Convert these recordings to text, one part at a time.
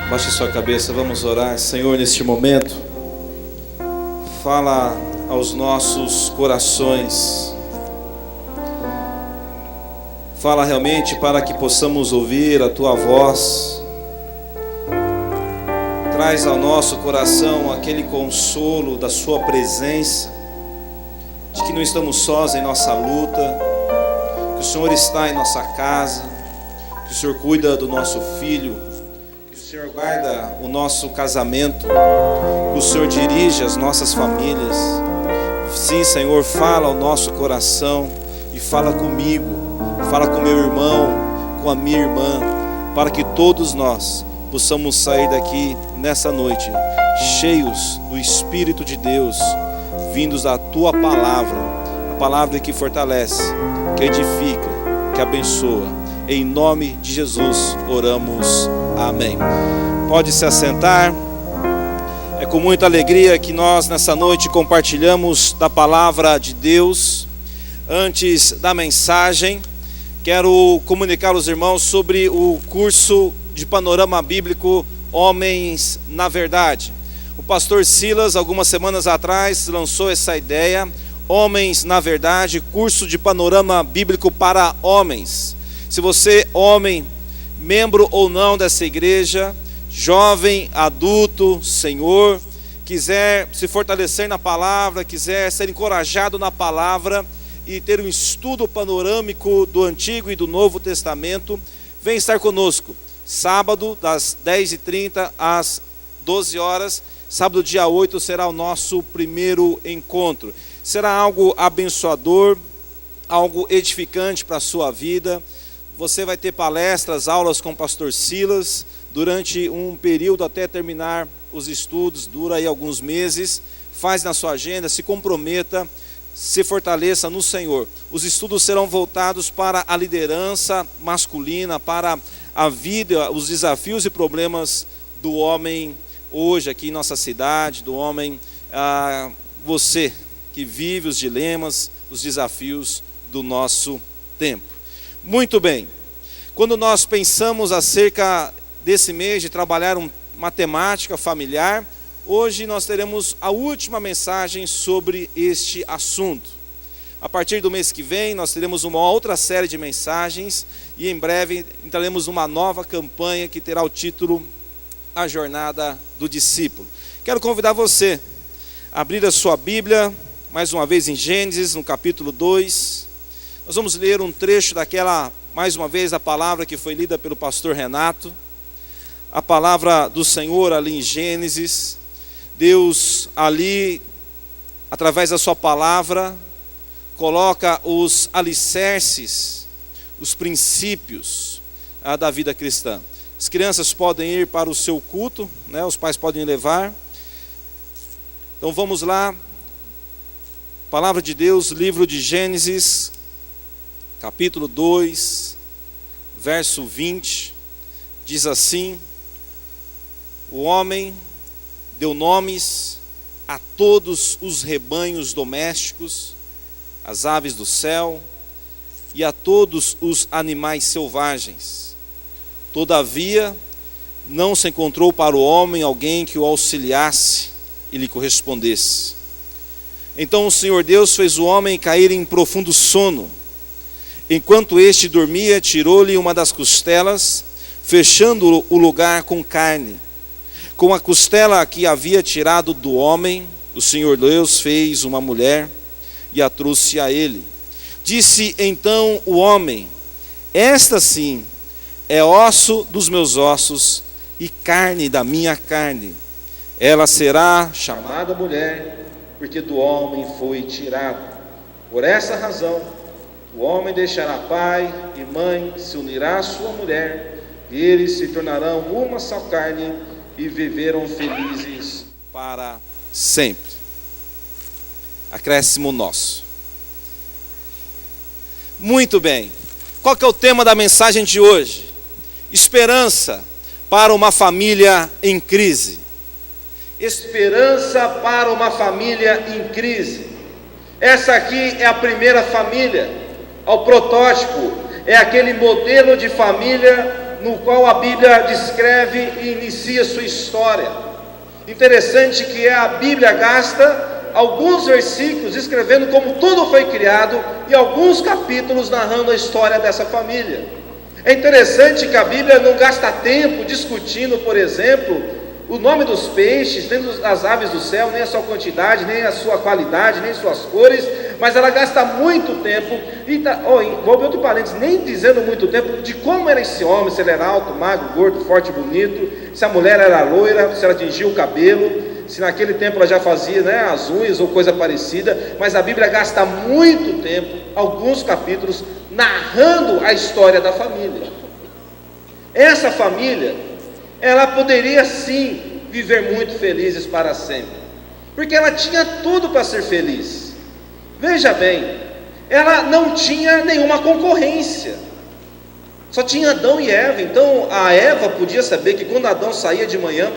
Baixe sua cabeça, vamos orar. Senhor, neste momento, fala aos nossos corações. Fala realmente para que possamos ouvir a Tua voz. Traz ao nosso coração aquele consolo da Sua presença, de que não estamos sós em nossa luta, que o Senhor está em nossa casa, que o Senhor cuida do nosso filho, que o Senhor guarda o nosso casamento, que o Senhor dirige as nossas famílias. Sim, Senhor, fala ao nosso coração e fala comigo, fala com meu irmão, com a minha irmã, para que todos nós possamos sair daqui nessa noite cheios do Espírito de Deus, vindos da Tua palavra, a palavra que fortalece, que edifica, que abençoa. Em nome de Jesus oramos. Amém. Pode se assentar. É com muita alegria que nós nessa noite compartilhamos da palavra de Deus. Antes da mensagem, quero comunicar aos irmãos sobre o curso de panorama bíblico Homens na Verdade. O pastor Silas, algumas semanas atrás, lançou essa ideia, Homens na Verdade, curso de panorama bíblico para homens. Se você, homem, membro ou não dessa igreja, jovem, adulto, senhor, quiser se fortalecer na palavra, quiser ser encorajado na palavra e ter um estudo panorâmico do Antigo e do Novo Testamento, vem estar conosco. Sábado, das 10h30 às 12 horas, sábado dia 8 será o nosso primeiro encontro. Será algo abençoador, algo edificante para a sua vida. Você vai ter palestras, aulas com o pastor Silas, durante um período até terminar os estudos, dura aí alguns meses. Faz na sua agenda, se comprometa, se fortaleça no Senhor. Os estudos serão voltados para a liderança masculina, para a vida, os desafios e problemas do homem hoje aqui em nossa cidade, do homem, você que vive os dilemas, os desafios do nosso tempo. Muito bem, quando nós pensamos acerca desse mês de trabalhar uma temática familiar, hoje nós teremos a última mensagem sobre este assunto. A partir do mês que vem nós teremos uma outra série de mensagens e em breve entraremos numa nova campanha que terá o título A Jornada do Discípulo. Quero convidar você a abrir a sua Bíblia, mais uma vez em Gênesis, no capítulo 2. Nós vamos ler um trecho daquela, mais uma vez, a palavra que foi lida pelo pastor Renato. A palavra do Senhor ali em Gênesis. Deus ali, através da sua palavra, coloca os alicerces, os princípios da vida cristã. As crianças podem ir para o seu culto, né? Os pais podem levar. Então vamos lá. Palavra de Deus, livro de Gênesis, capítulo 2, verso 20, diz assim: o homem deu nomes a todos os rebanhos domésticos, as aves do céu e a todos os animais selvagens. Todavia, não se encontrou para o homem alguém que o auxiliasse e lhe correspondesse. Então o Senhor Deus fez o homem cair em profundo sono. Enquanto este dormia, tirou-lhe uma das costelas, fechando o lugar com carne. Com a costela que havia tirado do homem, o Senhor Deus fez uma mulher e a trouxe a ele. Disse então o homem: esta sim é osso dos meus ossos e carne da minha carne. Ela será chamada mulher, porque do homem foi tirado. Por essa razão, o homem deixará pai e mãe, se unirá à sua mulher, e eles se tornarão uma só carne e viverão felizes para sempre. Acréscimo nosso. Muito bem. Qual que é o tema da mensagem de hoje? Esperança para uma família em crise. Esperança para uma família em crise. Essa aqui é a primeira família, o protótipo, é aquele modelo de família no qual a Bíblia descreve e inicia sua história. Interessante que a Bíblia gasta alguns versículos escrevendo como tudo foi criado e alguns capítulos narrando a história dessa família. É interessante que a Bíblia não gasta tempo discutindo, por exemplo, o nome dos peixes, nem das aves do céu, nem a sua quantidade, nem a sua qualidade, nem suas cores, mas ela gasta muito tempo, vou abrir outro parênteses, nem dizendo muito tempo, de como era esse homem, se ele era alto, magro, gordo, forte, bonito, se a mulher era loira, se ela tingia o cabelo, se naquele tempo ela já fazia, as unhas ou coisa parecida, mas a Bíblia gasta muito tempo, alguns capítulos, narrando a história da família. Essa família, ela poderia sim viver muito felizes para sempre, porque ela tinha tudo para ser feliz. Veja bem, ela não tinha nenhuma concorrência, só tinha Adão e Eva. Então a Eva podia saber que quando Adão saía de manhã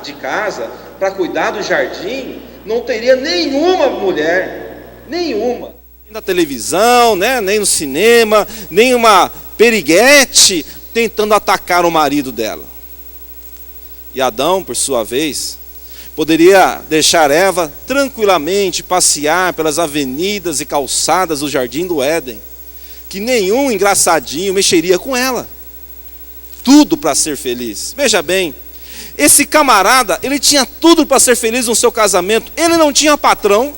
de casa para cuidar do jardim, não teria nenhuma mulher, nenhuma, Nem na televisão, nem no cinema, nem uma periguete tentando atacar o marido dela. E Adão, por sua vez, poderia deixar Eva tranquilamente passear pelas avenidas e calçadas do jardim do Éden, que nenhum engraçadinho mexeria com ela. Tudo para ser feliz. Veja bem, esse camarada, ele tinha tudo para ser feliz no seu casamento. Ele não tinha patrão,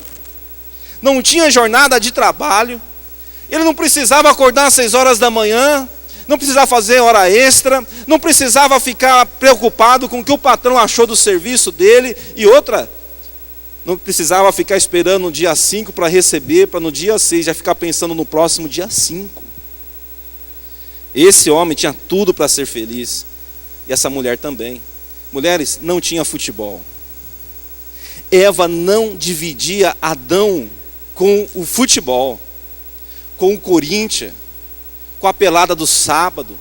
não tinha jornada de trabalho, ele não precisava acordar às 6 horas da manhã, não precisava fazer hora extra, não precisava ficar preocupado com o que o patrão achou do serviço dele, e outra, não precisava ficar esperando no dia 5 para receber, para no dia 6 já ficar pensando no próximo dia 5. Esse homem tinha tudo para ser feliz, e essa mulher também. Mulheres, não tinha futebol. Eva não dividia Adão com o futebol, com o Corinthians, com a pelada do sábado.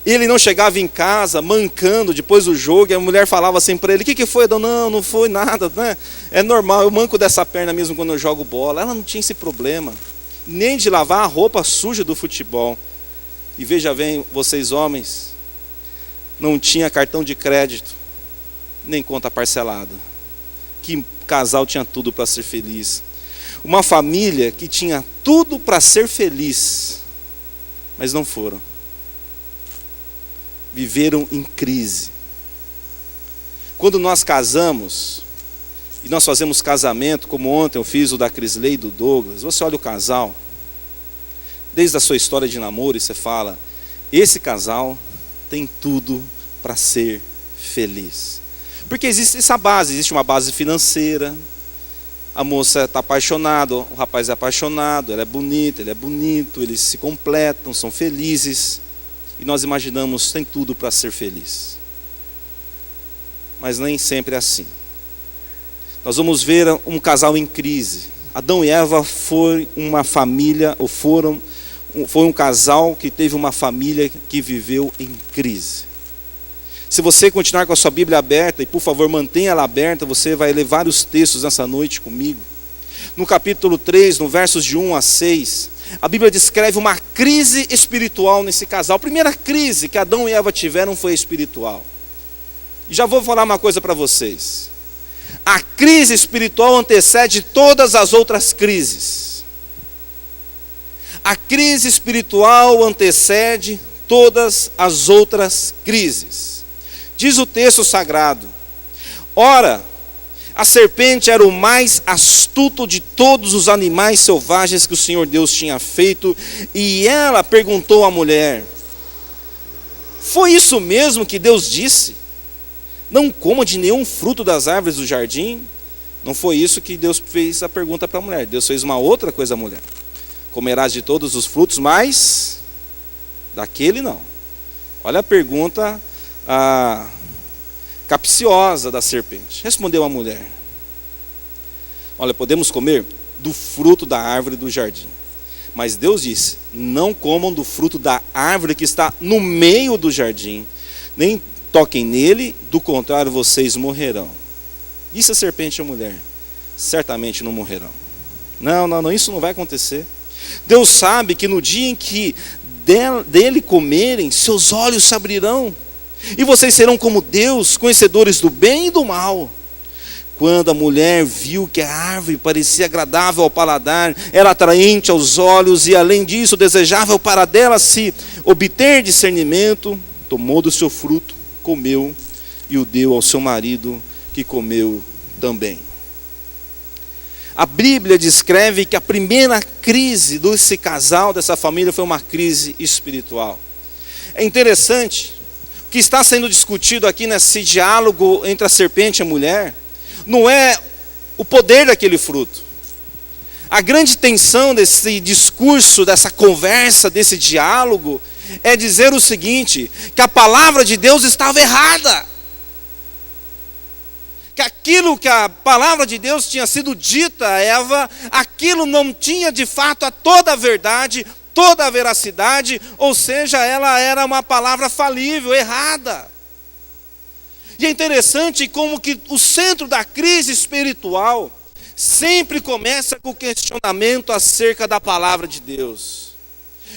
Ele não chegava em casa mancando depois do jogo, e a mulher falava assim para ele: o que foi, Adão? Não foi nada, né? É normal, eu manco dessa perna mesmo quando eu jogo bola. Ela não tinha esse problema, nem de lavar a roupa suja do futebol. E veja bem, vocês homens, não tinha cartão de crédito, nem conta parcelada. Que casal tinha tudo para ser feliz. Uma família que tinha tudo para ser feliz, mas não foram. Viveram em crise. Quando nós casamos, e nós fazemos casamento, como ontem eu fiz o da Crisley e do Douglas, você olha o casal, desde a sua história de namoro, e você fala: esse casal tem tudo para ser feliz. Porque existe essa base, existe uma base financeira, a moça está apaixonada, o rapaz é apaixonado, ela é bonita, ele é bonito, eles se completam, são felizes, e nós imaginamos tem tudo para ser feliz. Mas nem sempre é assim. Nós vamos ver um casal em crise. Adão e Eva foi uma família, foi um casal que teve uma família que viveu em crise. Se você continuar com a sua Bíblia aberta, e por favor mantenha ela aberta, você vai ler vários textos nessa noite comigo. No capítulo 3, no versos de 1 a 6, a Bíblia descreve uma crise espiritual nesse casal. A primeira crise que Adão e Eva tiveram foi espiritual. E já vou falar uma coisa para vocês. A crise espiritual antecede todas as outras crises. A crise espiritual antecede todas as outras crises. Diz o texto sagrado: ora, a serpente era o mais astuto de todos os animais selvagens que o Senhor Deus tinha feito, e ela perguntou à mulher: foi isso mesmo que Deus disse? Não coma de nenhum fruto das árvores do jardim? Não foi isso que Deus fez a pergunta para a mulher. Deus fez uma outra coisa à mulher: comerás de todos os frutos, mas daquele não. Olha a pergunta capciosa da serpente. Respondeu a mulher: olha, podemos comer do fruto da árvore do jardim, mas Deus disse: não comam do fruto da árvore que está no meio do jardim, nem toquem nele, do contrário vocês morrerão. Disse a serpente à mulher: certamente não morrerão. Não, isso não vai acontecer. Deus sabe que no dia em que dele comerem, seus olhos se abrirão, e vocês serão como Deus, conhecedores do bem e do mal. Quando a mulher viu que a árvore parecia agradável ao paladar, era atraente aos olhos, e além disso desejável para dela se obter discernimento, tomou do seu fruto, comeu e o deu ao seu marido, que comeu também. A Bíblia descreve que a primeira crise desse casal, dessa família, foi uma crise espiritual. É interessante, o que está sendo discutido aqui nesse diálogo entre a serpente e a mulher, não é o poder daquele fruto. A grande tensão desse discurso, dessa conversa, desse diálogo, é dizer o seguinte: que a palavra de Deus estava errada. Que aquilo que a palavra de Deus tinha sido dita a Eva, aquilo não tinha de fato toda a verdade, toda a veracidade, ou seja, ela era uma palavra falível, errada. E é interessante como que o centro da crise espiritual sempre começa com o questionamento acerca da palavra de Deus.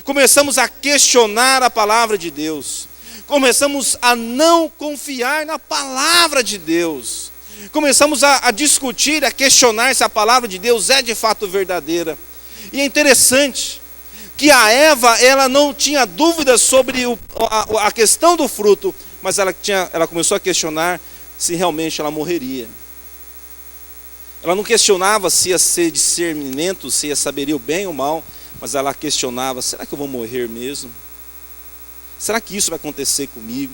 Começamos a questionar a palavra de Deus. Começamos a não confiar na palavra de Deus. Começamos a discutir, a questionar se a palavra de Deus é de fato verdadeira. E é interessante que a Eva, ela não tinha dúvidas sobre a questão do fruto, mas ela começou a questionar se realmente ela morreria. Ela não questionava se ia ser discernimento, se ia saberia o bem ou o mal, mas ela questionava: será que eu vou morrer mesmo? Será que isso vai acontecer comigo?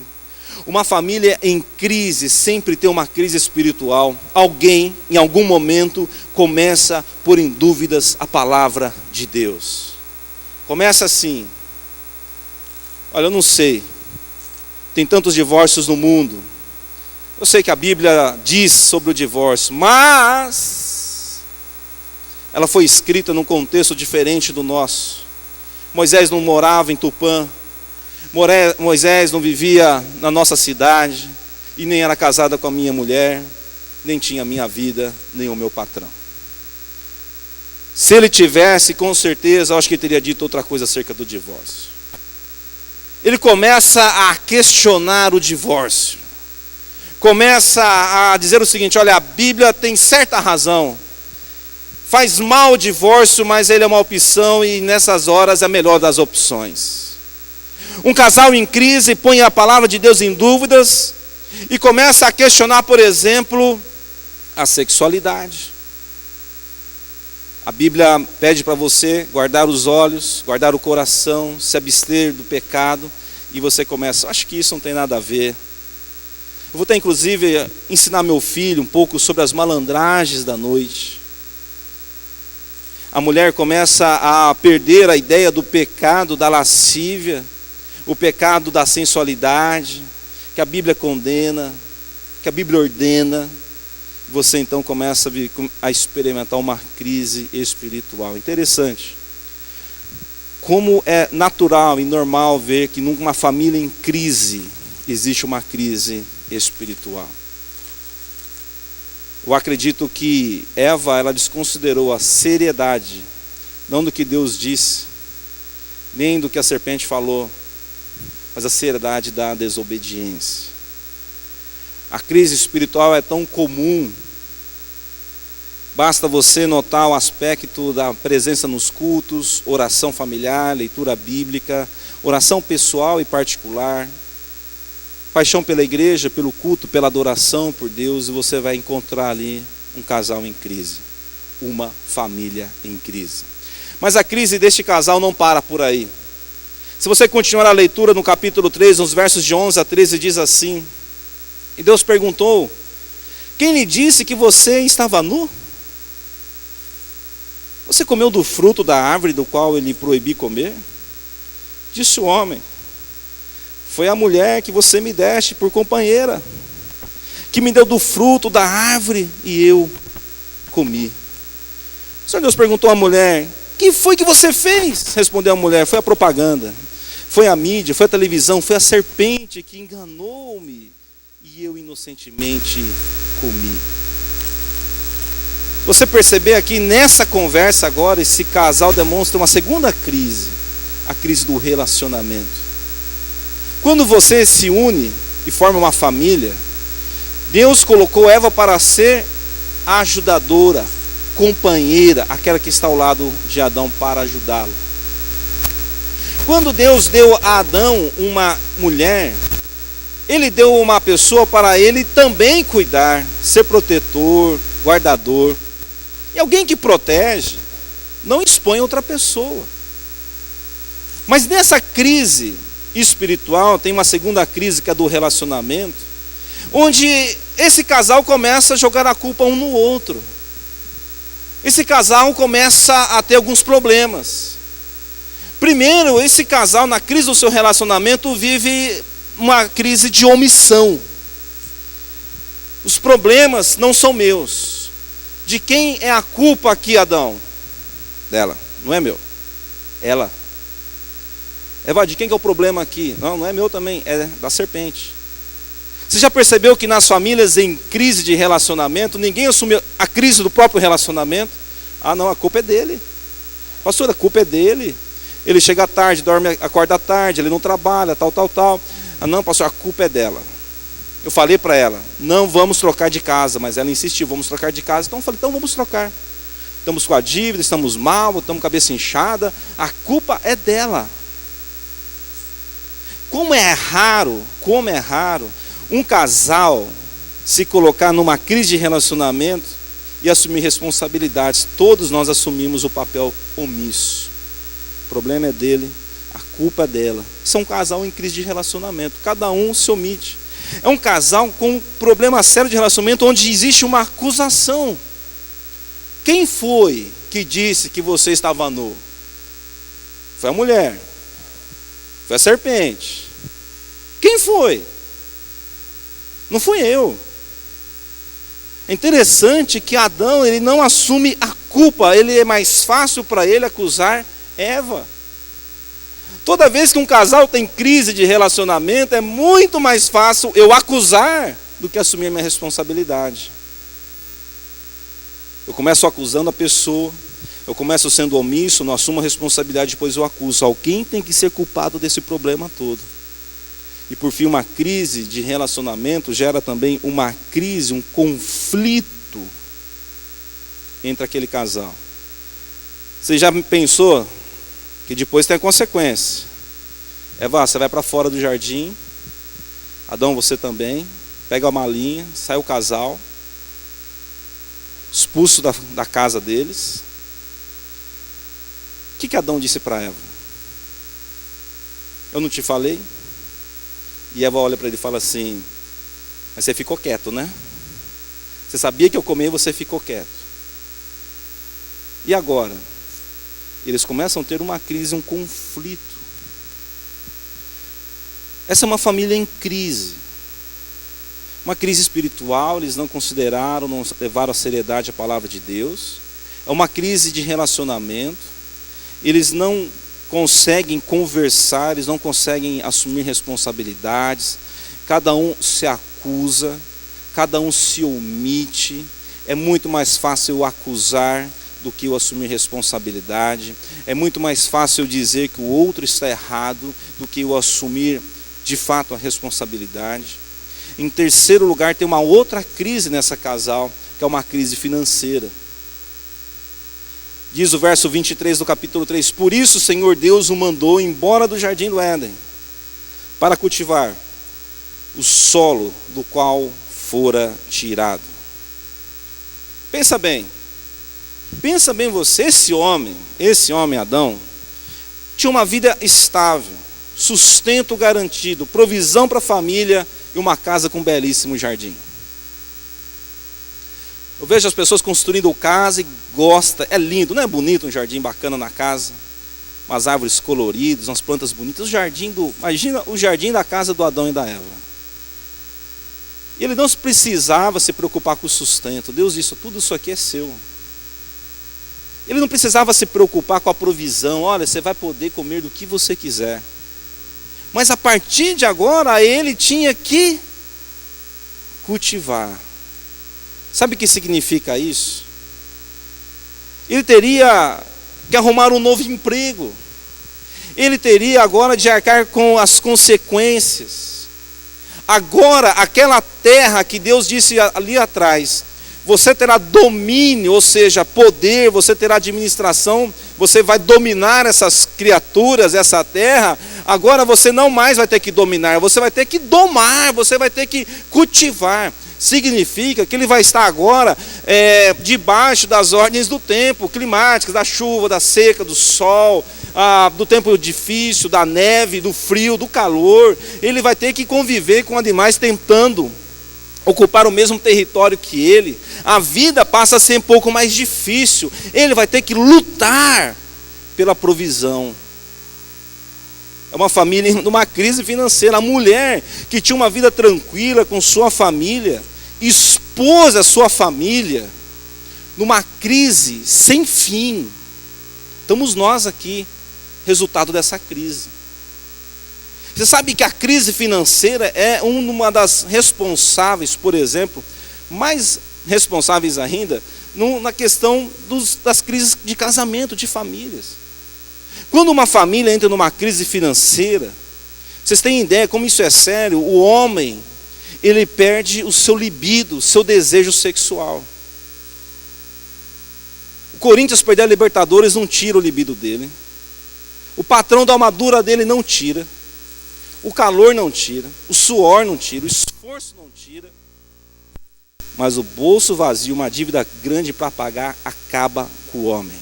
Uma família em crise sempre tem uma crise espiritual. Alguém, em algum momento, começa a pôr em dúvidas a palavra de Deus. Começa assim: olha, eu não sei, tem tantos divórcios no mundo. Eu sei que a Bíblia diz sobre o divórcio, mas ela foi escrita num contexto diferente do nosso. Moisés não morava em Tupã. Moisés não vivia na nossa cidade, e nem era casada com a minha mulher, nem tinha a minha vida, nem o meu patrão. Se ele tivesse, com certeza, eu acho que ele teria dito outra coisa acerca do divórcio. Ele começa a questionar o divórcio. Começa a dizer o seguinte: olha, a Bíblia tem certa razão. Faz mal o divórcio, mas ele é uma opção, e nessas horas é a melhor das opções. Um casal em crise põe a palavra de Deus em dúvidas e começa a questionar, por exemplo, a sexualidade. A Bíblia pede para você guardar os olhos, guardar o coração, se abster do pecado, e você começa: acho que isso não tem nada a ver. Eu vou ter inclusive ensinar meu filho um pouco sobre as malandragens da noite. A mulher começa a perder a ideia do pecado, da lascívia, o pecado da sensualidade, que a Bíblia condena, que a Bíblia ordena. Você então começa a experimentar uma crise espiritual. Interessante como é natural e normal ver que numa família em crise existe uma crise espiritual. Eu acredito que Eva, ela desconsiderou a seriedade, não do que Deus disse, nem do que a serpente falou, mas a seriedade da desobediência. A crise espiritual é tão comum. Basta você notar o aspecto da presença nos cultos, oração familiar, leitura bíblica, oração pessoal e particular, paixão pela igreja, pelo culto, pela adoração por Deus, e você vai encontrar ali um casal em crise, uma família em crise. Mas a crise deste casal não para por aí. Se você continuar a leitura no capítulo 3, nos versos de 11 a 13, diz assim: e Deus perguntou: quem lhe disse que você estava nu? Você comeu do fruto da árvore do qual ele proibi comer? Disse o homem: foi a mulher que você me deste por companheira, que me deu do fruto da árvore e eu comi. O Senhor Deus perguntou à mulher: que foi que você fez? Respondeu a mulher: foi a propaganda. Foi a mídia, foi a televisão, foi a serpente que enganou-me e eu inocentemente comi. Você perceber aqui nessa conversa agora, esse casal demonstra uma segunda crise, a crise do relacionamento. Quando você se une e forma uma família, Deus colocou Eva para ser a ajudadora, companheira, aquela que está ao lado de Adão para ajudá-lo. Quando Deus deu a Adão uma mulher, Ele deu uma pessoa para ele também cuidar, ser protetor, guardador. E alguém que protege não expõe outra pessoa. Mas nessa crise espiritual, tem uma segunda crise que é do relacionamento, onde esse casal começa a jogar a culpa um no outro. Esse casal começa a ter alguns problemas. Primeiro, esse casal, na crise do seu relacionamento, vive uma crise de omissão. Os problemas não são meus. De quem é a culpa aqui, Adão? Dela, não é meu. Ela. Eva, de quem que é o problema aqui? Não, não é meu também, é da serpente. Você já percebeu que nas famílias em crise de relacionamento, ninguém assume a crise do próprio relacionamento? Ah não, a culpa é dele. Pastor, a culpa é dele. Ele chega tarde, dorme, acorda tarde, ele não trabalha, tal. Ah não, pastor, a culpa é dela. Eu falei para ela, não vamos trocar de casa, mas ela insistiu, vamos trocar de casa. Então eu falei, então vamos trocar. Estamos com a dívida, estamos mal, estamos com a cabeça inchada, a culpa é dela. Como é raro um casal se colocar numa crise de relacionamento e assumir responsabilidades. Todos nós assumimos o papel omisso. O problema é dele, a culpa é dela. Isso é um casal em crise de relacionamento, cada um se omite. É um casal com um problema sério de relacionamento, onde existe uma acusação. Quem foi que disse que você estava nu? Foi a mulher. Foi a serpente. Quem foi? Não fui eu. É interessante que Adão, ele não assume a culpa. Ele é mais fácil para ele acusar Eva. Toda vez que um casal tem crise de relacionamento, é muito mais fácil eu acusar do que assumir a minha responsabilidade. Eu começo acusando a pessoa, eu começo sendo omisso, não assumo a responsabilidade, depois eu acuso. Alguém tem que ser culpado desse problema todo. E por fim, uma crise de relacionamento gera também uma crise, um conflito entre aquele casal. Você já pensou que depois tem a consequência? Eva, você vai para fora do jardim, Adão, você também, pega a malinha, sai o casal, expulso da casa deles. O que Adão disse para Eva? Eu não te falei? E Eva olha para ele e fala assim, mas você ficou quieto, né? Você sabia que eu comi e você ficou quieto. E agora? Eles começam a ter uma crise, um conflito. Essa é uma família em crise. Uma crise espiritual, eles não consideraram, não levaram a seriedade a palavra de Deus. É uma crise de relacionamento. Eles não conseguem conversar, eles não conseguem assumir responsabilidades. Cada um se acusa, cada um se omite. É muito mais fácil eu acusar do que eu assumir responsabilidade. É muito mais fácil eu dizer que o outro está errado do que eu assumir de fato a responsabilidade. Em terceiro lugar, tem uma outra crise nessa casal, que é uma crise financeira. Diz o verso 23 do capítulo 3, por isso o Senhor Deus o mandou embora do jardim do Éden, para cultivar o solo do qual fora tirado. Pensa bem você, esse homem Adão, tinha uma vida estável, sustento garantido, provisão para a família e uma casa com um belíssimo jardim. Eu vejo as pessoas construindo casa e gosta, é lindo, não é bonito um jardim bacana na casa? Umas árvores coloridas, umas plantas bonitas, imagina o jardim da casa do Adão e da Eva. E ele não precisava se preocupar com o sustento. Deus disse, tudo isso aqui é seu. Ele não precisava se preocupar com a provisão. Olha, você vai poder comer do que você quiser. Mas a partir de agora, ele tinha que cultivar. Sabe o que significa isso? Ele teria que arrumar um novo emprego. Ele teria agora de arcar com as consequências. Agora, aquela terra que Deus disse ali atrás, você terá domínio, ou seja, poder, você terá administração, você vai dominar essas criaturas, essa terra. Agora você não mais vai ter que dominar, você vai ter que domar, você vai ter que cultivar. Significa que ele vai estar agora debaixo das ordens do tempo, climáticas, da chuva, da seca, do sol, do tempo difícil, da neve, do frio, do calor. Ele vai ter que conviver com animais tentando ocupar o mesmo território que ele. A vida passa a ser um pouco mais difícil. Ele vai ter que lutar pela provisão. É uma família numa crise financeira. A mulher que tinha uma vida tranquila com sua família, expôs a sua família numa crise sem fim. Estamos nós aqui, resultado dessa crise. Você sabe que a crise financeira é uma das responsáveis, por exemplo, mais responsáveis ainda, na questão das crises de casamento, de famílias. Quando uma família entra numa crise financeira, vocês têm ideia como isso é sério? O homem, ele perde o seu libido, o seu desejo sexual. O Corinthians perder a Libertadores não tira o libido dele. O patrão da armadura dele não tira. O calor não tira, o suor não tira, o esforço não tira. Mas o bolso vazio, uma dívida grande para pagar, acaba com o homem.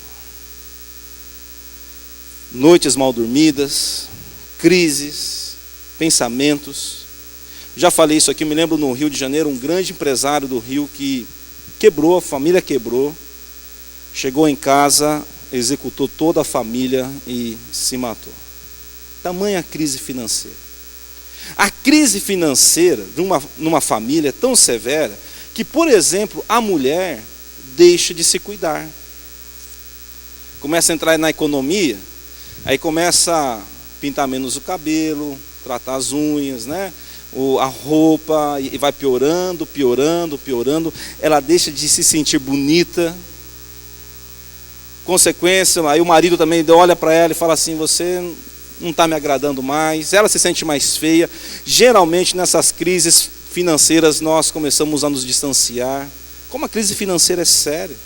Noites mal dormidas, crises, pensamentos. Já falei isso aqui, me lembro no Rio de Janeiro, um grande empresário do Rio que quebrou, a família quebrou. Chegou em casa, executou toda a família e se matou. Tamanha crise financeira. A crise financeira numa família é tão severa que, por exemplo, a mulher deixa de se cuidar. Começa a entrar na economia, aí começa a pintar menos o cabelo, tratar as unhas, né? A roupa, e vai piorando, piorando, piorando. Ela deixa de se sentir bonita. Consequência, aí o marido também olha para ela e fala assim: você não está me agradando mais. Ela se sente mais feia. Geralmente nessas crises financeiras nós começamos a nos distanciar. Como a crise financeira é séria.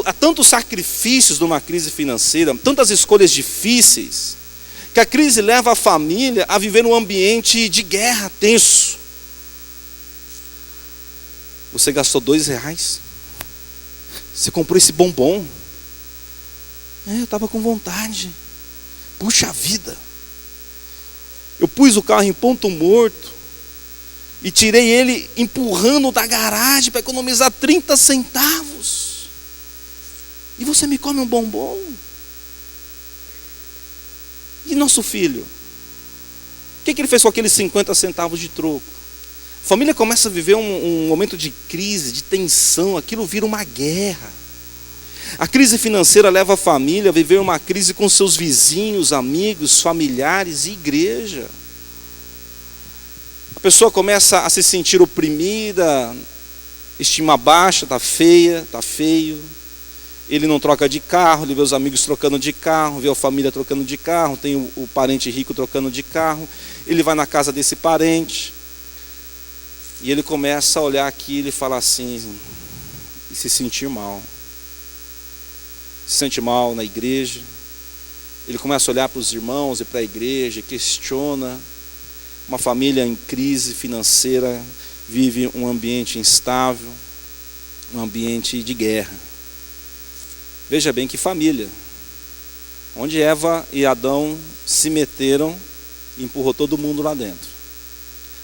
Há tantos sacrifícios numa crise financeira, tantas escolhas difíceis, que a crise leva a família a viver num ambiente de guerra tenso. Você gastou R$2. Você comprou esse bombom. Eu estava com vontade. Puxa vida. Eu pus o carro em ponto morto e tirei ele empurrando da garagem para economizar 30 centavos. E você me come um bombom? E nosso filho? O que ele fez com aqueles 50 centavos de troco? A família começa a viver um momento de crise, de tensão. Aquilo vira uma guerra. A crise financeira leva a família a viver uma crise com seus vizinhos, amigos, familiares e igreja. A pessoa começa a se sentir oprimida, estima baixa, está feia, está feio. Ele não troca de carro, ele vê os amigos trocando de carro, vê a família trocando de carro, tem o parente rico trocando de carro. Ele vai na casa desse parente e ele começa a olhar aquilo e falar assim, e se sentir mal. Se sente mal na igreja, ele começa a olhar para os irmãos e para a igreja, questiona. Uma família em crise financeira vive um ambiente instável, um ambiente de guerra. Veja bem que família, onde Eva e Adão se meteram e empurrou todo mundo lá dentro.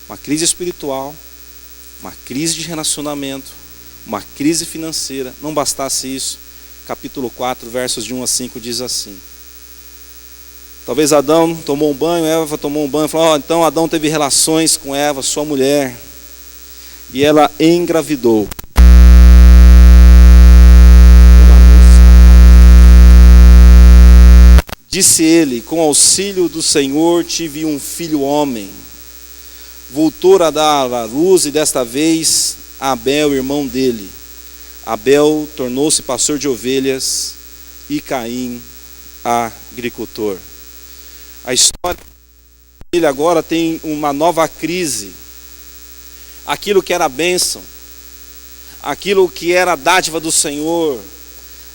Uma crise espiritual, uma crise de relacionamento, uma crise financeira. Não bastasse isso, capítulo 4, versos de 1 a 5 diz assim: talvez Adão tomou um banho, Eva tomou um banho, falou: então Adão teve relações com Eva, sua mulher, e ela engravidou. Disse ele: com auxílio do Senhor tive um filho homem. Voltou a dar à luz, e desta vez Abel, irmão dele. Abel tornou-se pastor de ovelhas e Caim agricultor. A história dele agora tem uma nova crise. Aquilo que era bênção, aquilo que era a dádiva do Senhor,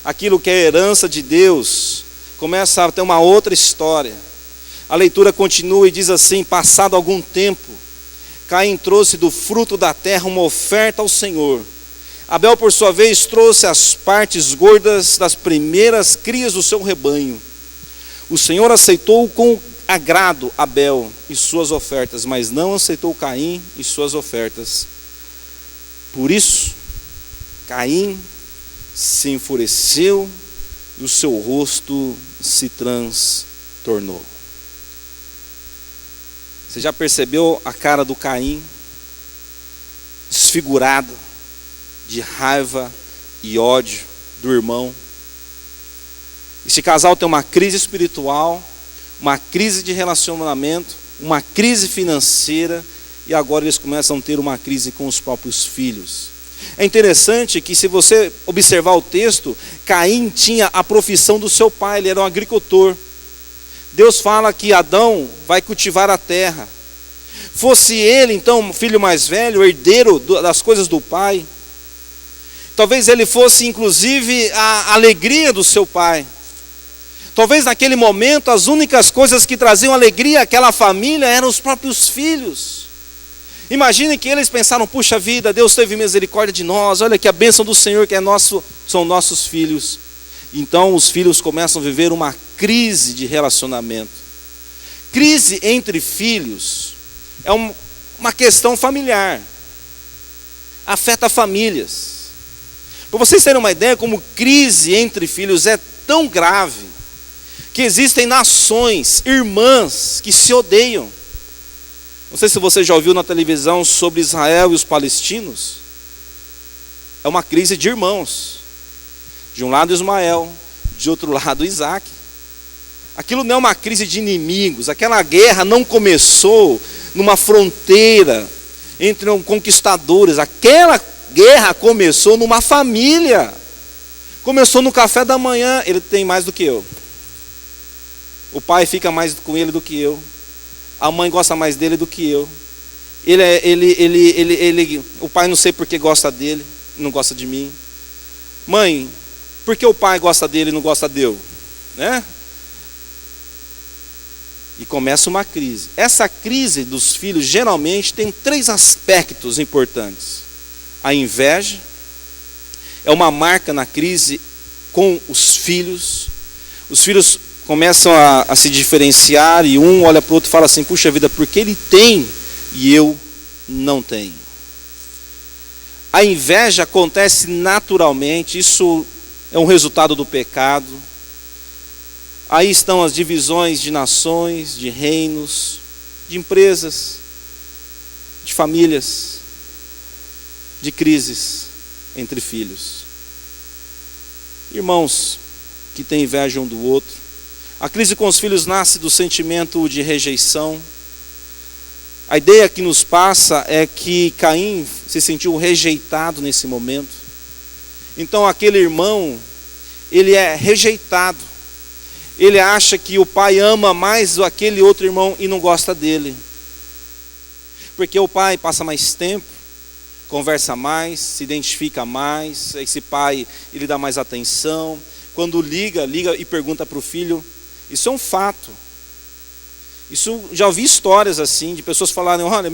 aquilo que é a herança de Deus, começa a ter uma outra história. A leitura continua e diz assim: passado algum tempo, Caim trouxe do fruto da terra uma oferta ao Senhor. Abel, por sua vez, trouxe as partes gordas das primeiras crias do seu rebanho. O Senhor aceitou com agrado Abel e suas ofertas, mas não aceitou Caim e suas ofertas. Por isso, Caim se enfureceu e o seu rosto se transtornou. Você já percebeu a cara do Caim? Desfigurada de raiva e ódio do irmão. Esse casal tem uma crise espiritual, uma crise de relacionamento, uma crise financeira, e agora eles começam a ter uma crise com os próprios filhos. É interessante que, se você observar o texto, Caim tinha a profissão do seu pai, ele era um agricultor. Deus fala que Adão vai cultivar a terra. Fosse ele, então, o filho mais velho, herdeiro das coisas do pai, talvez ele fosse, inclusive, a alegria do seu pai. Talvez naquele momento as únicas coisas que traziam alegria àquela família eram os próprios filhos. Imagine que eles pensaram: puxa vida, Deus teve misericórdia de nós, olha que a bênção do Senhor que é nosso, são nossos filhos. Então os filhos começam a viver uma crise de relacionamento. Crise entre filhos é uma questão familiar, afeta famílias. Para vocês terem uma ideia, como crise entre filhos é tão grave, que existem nações, irmãs, que se odeiam. Não sei se você já ouviu na televisão sobre Israel e os palestinos. É uma crise de irmãos. De um lado Ismael, de outro lado Isaac. Aquilo não é uma crise de inimigos. Aquela guerra não começou numa fronteira entre conquistadores. Aquela guerra começou numa família. Começou no café da manhã. Ele tem mais do que eu. O pai fica mais com ele do que eu. A mãe gosta mais dele do que eu. O pai não sei por que gosta dele, não gosta de mim. Mãe, por que o pai gosta dele e não gosta de eu? Né? E começa uma crise. Essa crise dos filhos geralmente tem 3 aspectos importantes. A inveja é uma marca na crise com os filhos. Os filhos começam a se diferenciar, e um olha para o outro e fala assim: puxa vida, porque ele tem e eu não tenho. A inveja acontece naturalmente, isso é um resultado do pecado. Aí estão as divisões de nações, de reinos, de empresas, de famílias, de crises entre filhos. Irmãos que têm inveja um do outro. A crise com os filhos nasce do sentimento de rejeição. A ideia que nos passa é que Caim se sentiu rejeitado nesse momento. Então aquele irmão, ele é rejeitado. Ele acha que o pai ama mais aquele outro irmão e não gosta dele. Porque o pai passa mais tempo, conversa mais, se identifica mais. Esse pai, ele dá mais atenção. Quando liga e pergunta para o filho. Isso é um fato. Isso, já ouvi histórias assim, de pessoas falarem: olha,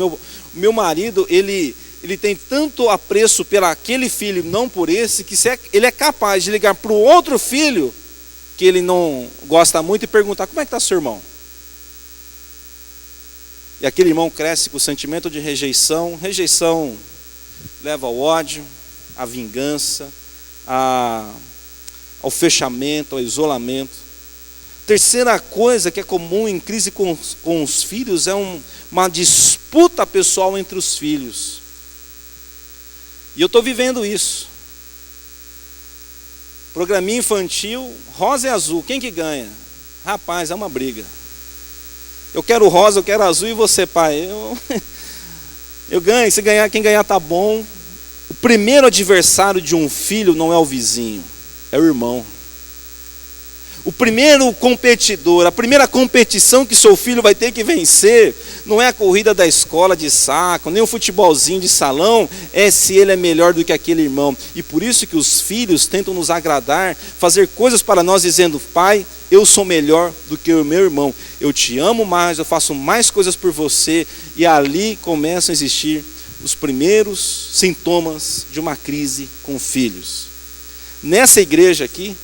meu marido, ele tem tanto apreço por aquele filho, não por esse, que ele é capaz de ligar para o outro filho, que ele não gosta muito, e perguntar: como é que está seu irmão? E aquele irmão cresce com o sentimento de rejeição. Rejeição leva ao ódio, à vingança, ao fechamento, ao isolamento. Terceira coisa que é comum em crise com os filhos é uma disputa pessoal entre os filhos. E eu estou vivendo isso. Programinha infantil, rosa e azul, quem que ganha? Rapaz, é uma briga. Eu quero rosa, eu quero azul e você, pai. Eu ganho, se ganhar, quem ganhar tá bom. O primeiro adversário de um filho não é o vizinho, é o irmão. O primeiro competidor, a primeira competição que seu filho vai ter que vencer, não é a corrida da escola de saco, nem o futebolzinho de salão, é se ele é melhor do que aquele irmão. E por isso que os filhos tentam nos agradar, fazer coisas para nós dizendo: pai, eu sou melhor do que o meu irmão, eu te amo mais, eu faço mais coisas por você. E ali começam a existir os primeiros sintomas de uma crise com filhos. Nessa igreja aqui,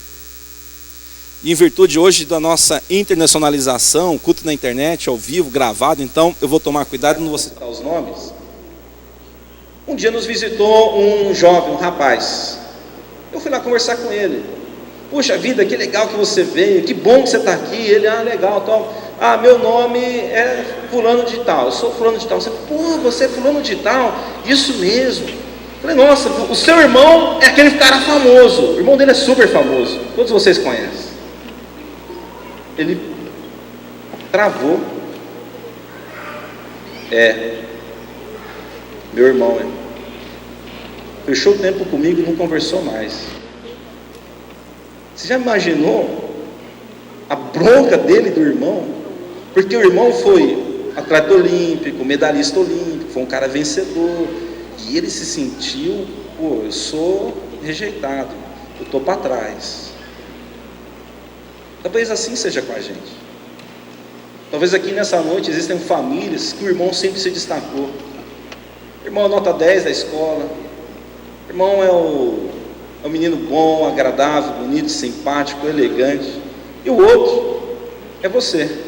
em virtude hoje da nossa internacionalização, culto na internet, ao vivo, gravado, então eu vou tomar cuidado, não vou citar os nomes. Um dia nos visitou um jovem, um rapaz. Eu fui lá conversar com ele. Puxa vida, que legal que você veio, que bom que você está aqui. Ele, legal, tal. Meu nome é fulano de tal, eu sou fulano de tal. Você é fulano de tal? Isso mesmo. Eu falei, nossa, o seu irmão é aquele cara famoso. O irmão dele é super famoso. Todos vocês conhecem. Ele travou. Meu irmão, fechou o tempo comigo e não conversou mais. Você já imaginou a bronca dele do irmão? Porque o irmão foi atleta olímpico, medalhista olímpico, foi um cara vencedor, e ele se sentiu, eu sou rejeitado, eu estou para trás. Talvez assim seja com a gente. Talvez aqui nessa noite existem famílias que o irmão sempre se destacou. O irmão é nota 10 da escola, o irmão é um menino bom, agradável, bonito, simpático, elegante. E o outro é você.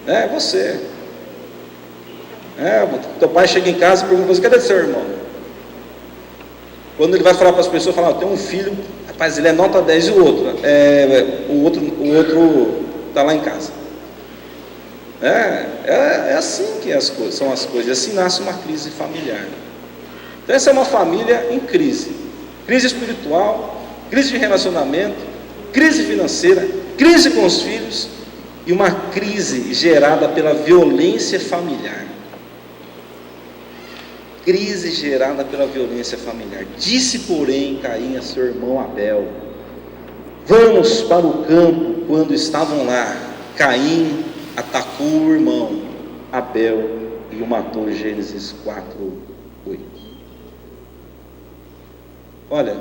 É você. Teu pai chega em casa e pergunta: cadê seu irmão? Quando ele vai falar para as pessoas, fala: tem um filho, rapaz, ele é nota 10. E o outro? O outro está lá em casa. É assim que são as coisas. Assim nasce uma crise familiar. Então essa é uma família em crise. Crise espiritual, crise de relacionamento, crise financeira, crise com os filhos e uma crise gerada pela violência familiar. Crise gerada pela violência familiar. Disse, porém, Caim a seu irmão Abel: vamos para o campo. Quando estavam lá, Caim atacou o irmão Abel e o matou. Gênesis 4:8. Olha,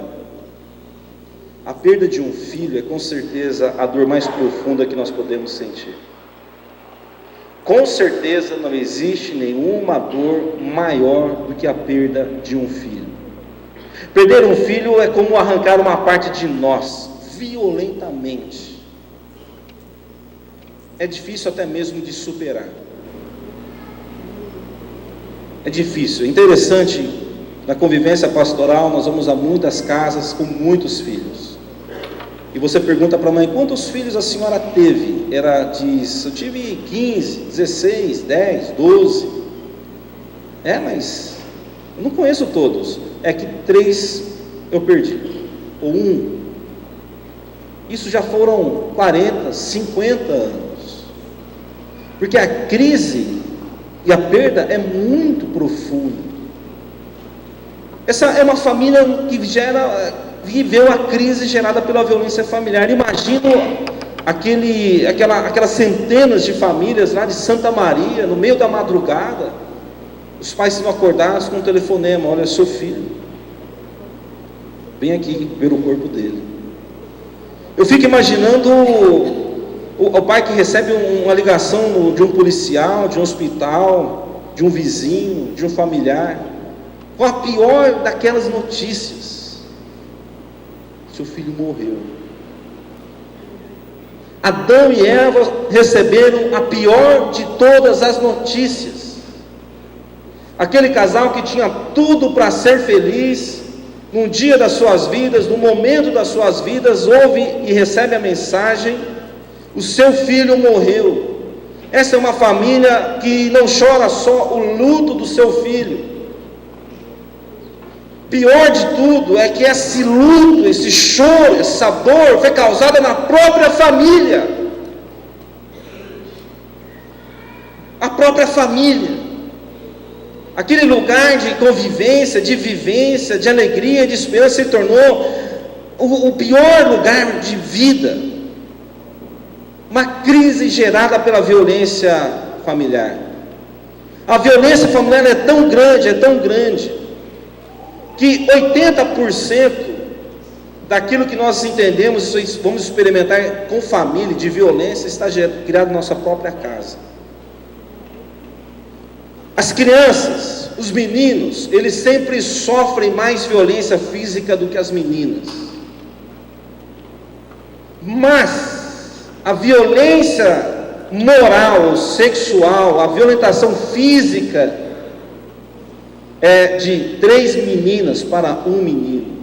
a perda de um filho é com certeza a dor mais profunda que nós podemos sentir. Com certeza não existe nenhuma dor maior do que a perda de um filho. Perder um filho é como arrancar uma parte de nós, violentamente. É difícil até mesmo de superar. É difícil, é interessante. Na convivência pastoral, nós vamos a muitas casas com muitos filhos. E você pergunta para a mãe: quantos filhos a senhora teve? Ela diz: eu tive 15, 16, 10, 12. Mas eu não conheço todos. É que 3 eu perdi, ou 1. Isso já foram 40, 50 anos. Porque a crise e a perda é muito profunda. Essa é uma família que viveu a crise gerada pela violência familiar. Imagino aquelas centenas de famílias lá de Santa Maria, no meio da madrugada, os pais sendo acordados com um telefonema: olha, seu filho, vem aqui ver o corpo dele. Eu fico imaginando o pai que recebe uma ligação de um policial, de um hospital, de um vizinho, de um familiar, com a pior daquelas notícias: seu filho morreu. Adão e Eva receberam a pior de todas as notícias. Aquele casal que tinha tudo para ser feliz, num dia das suas vidas, no momento das suas vidas, ouve e recebe a mensagem: o seu filho morreu. Essa é uma família que não chora só o luto do seu filho. Pior de tudo é que esse luto, esse choro, essa dor foi causada na própria família. própria família, aquele lugar de convivência, de vivência, de alegria, de esperança, se tornou o pior lugar de vida. Uma crise gerada pela violência familiar. A violência familiar é tão grande, que 80% daquilo que nós entendemos, vamos experimentar com família, de violência, está criado na nossa própria casa. As crianças, os meninos, eles sempre sofrem mais violência física do que as meninas. Mas a violência moral, sexual, a violentação física é de 3 meninas para 1 menino.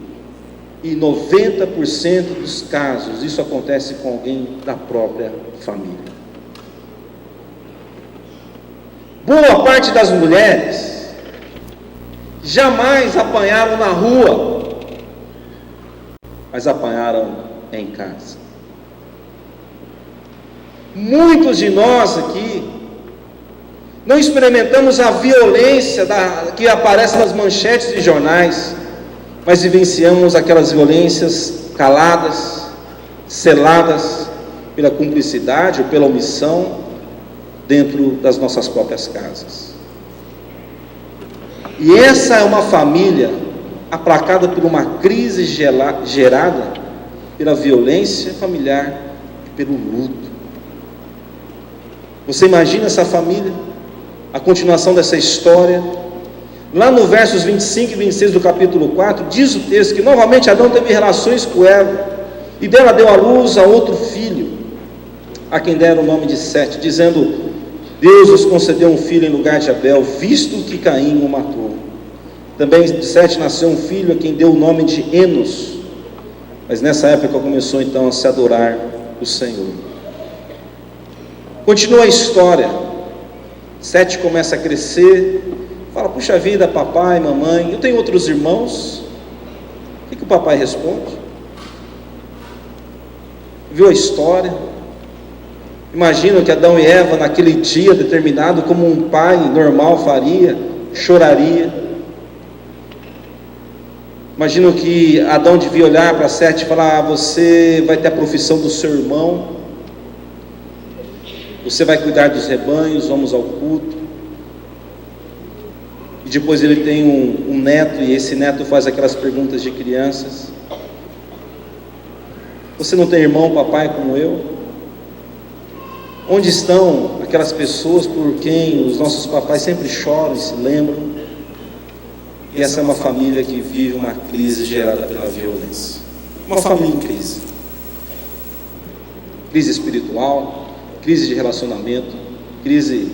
E 90% dos casos isso acontece com alguém da própria família. Boa parte das mulheres jamais apanharam na rua, mas apanharam em casa. Muitos de nós aqui não experimentamos a violência que aparece nas manchetes de jornais, mas vivenciamos aquelas violências caladas, seladas pela cumplicidade ou pela omissão dentro das nossas próprias casas. E essa é uma família aplacada por uma crise gerada pela violência familiar e pelo luto. Você imagina essa família? A continuação dessa história. Lá no versos 25 e 26 do capítulo 4, diz o texto que novamente Adão teve relações com Eva, e dela deu à luz a outro filho, a quem deram o nome de Sete, dizendo: Deus nos concedeu um filho em lugar de Abel, visto que Caim o matou. Também de Sete nasceu um filho, a quem deu o nome de Enos. Mas nessa época começou então a se adorar o Senhor. Continua a história. Sete começa a crescer, fala: puxa vida, papai, mamãe, eu tenho outros irmãos. O que o papai responde? Viu a história? Imagina que Adão e Eva naquele dia determinado, como um pai normal faria, choraria. Imagino que Adão devia olhar para Sete e falar: você vai ter a profissão do seu irmão, você vai cuidar dos rebanhos, vamos ao culto. E depois ele tem um neto, e esse neto faz aquelas perguntas de crianças: você não tem irmão, papai, como eu? Onde estão aquelas pessoas por quem os nossos papais sempre choram e se lembram? E essa é uma família que vive uma crise gerada pela violência. Uma família em crise. Crise espiritual, crise de relacionamento, crise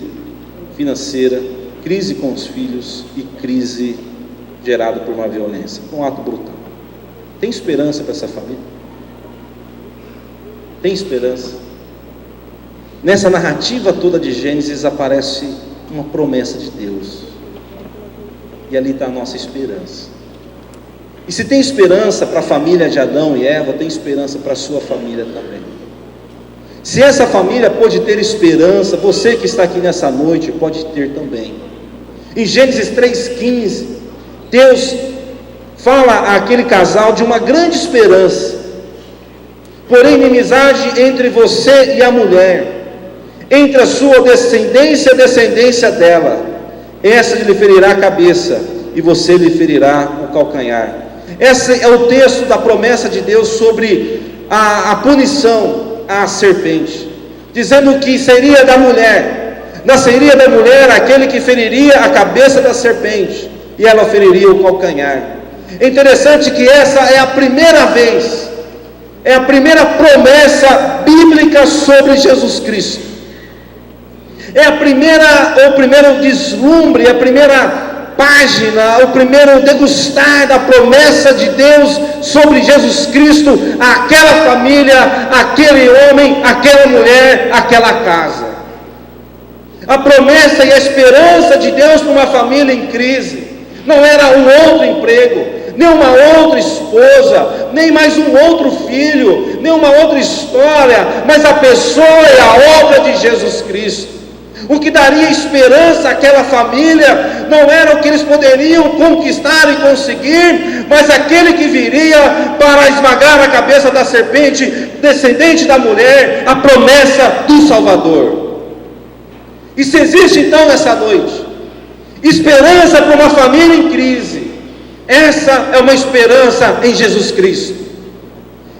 financeira, crise com os filhos e crise gerada por uma violência, um ato brutal. Tem esperança para essa família? Tem esperança? Nessa narrativa toda de Gênesis aparece uma promessa de Deus, e ali está a nossa esperança. E se tem esperança para a família de Adão e Eva, tem esperança para a sua família também. Se essa família pode ter esperança, você que está aqui nessa noite pode ter também. Em Gênesis 3,15, Deus fala àquele casal de uma grande esperança: porém inimizade entre você e a mulher, entre a sua descendência e a descendência dela, essa lhe ferirá a cabeça e você lhe ferirá o calcanhar. Esse é o texto da promessa de Deus sobre a punição à serpente, dizendo que seria da mulher, nasceria da mulher aquele que feriria a cabeça da serpente, e ela feriria o calcanhar. É interessante que essa é a primeira vez, é a primeira promessa bíblica sobre Jesus Cristo. É o primeiro deslumbre, a primeira página, o primeiro degustar da promessa de Deus sobre Jesus Cristo, aquela família, aquele homem, aquela mulher, aquela casa. A promessa e a esperança de Deus para uma família em crise não era um outro emprego, nem uma outra esposa, nem mais um outro filho, nem uma outra história, mas a pessoa e a obra de Jesus Cristo. O que daria esperança àquela família não era o que eles poderiam conquistar e conseguir, mas aquele que viria para esmagar a cabeça da serpente, descendente da mulher, a promessa do Salvador. E se existe então nessa noite esperança para uma família em crise, essa é uma esperança em Jesus Cristo.